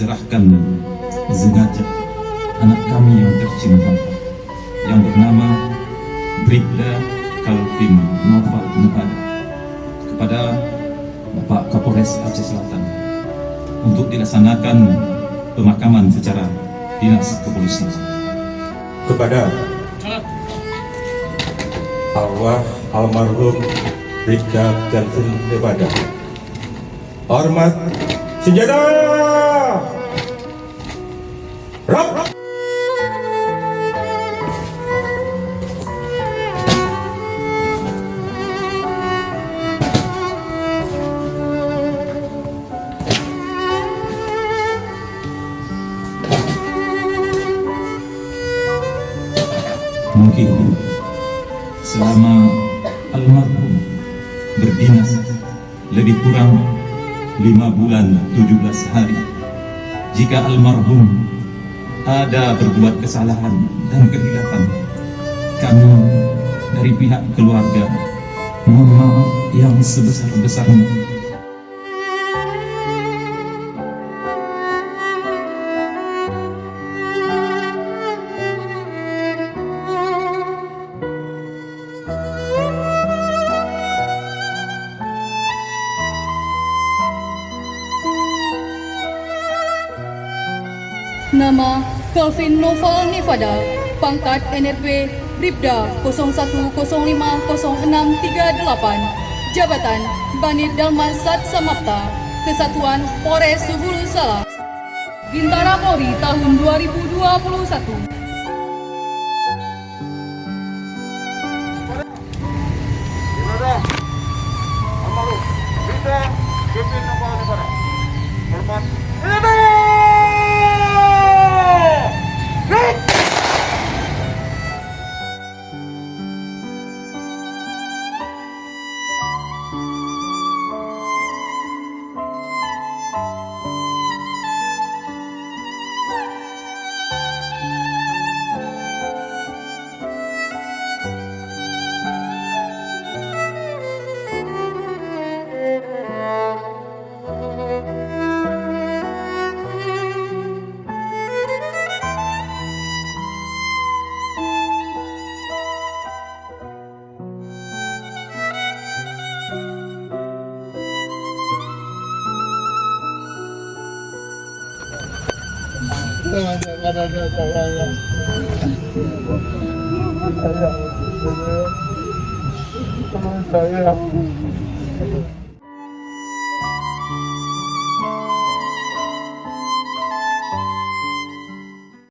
serahkan jenazah anak kami yang tercinta yang bernama Bribda Calvin Nova Nevada kepada Bapak Kapolres Aceh Selatan untuk dilaksanakan pemakaman secara dinas kepolisian. Kepada arwah almarhum Bribda Calvin Nevada, hormat senjata. Rap. Mungkin selama almarhum berdinas lebih kurang 5 bulan 17 hari, jika almarhum ada berbuat kesalahan dan kehilapan, kami dari pihak keluarga mohon maaf yang sebesar-besarnya. Nama Calvin Nova Nevada, pangkat NRP Bribda 01050638, jabatan Banit Dalman Sat Samapta, Kesatuan Polres Hulu Salak, Bintara Polri tahun 2021. Saya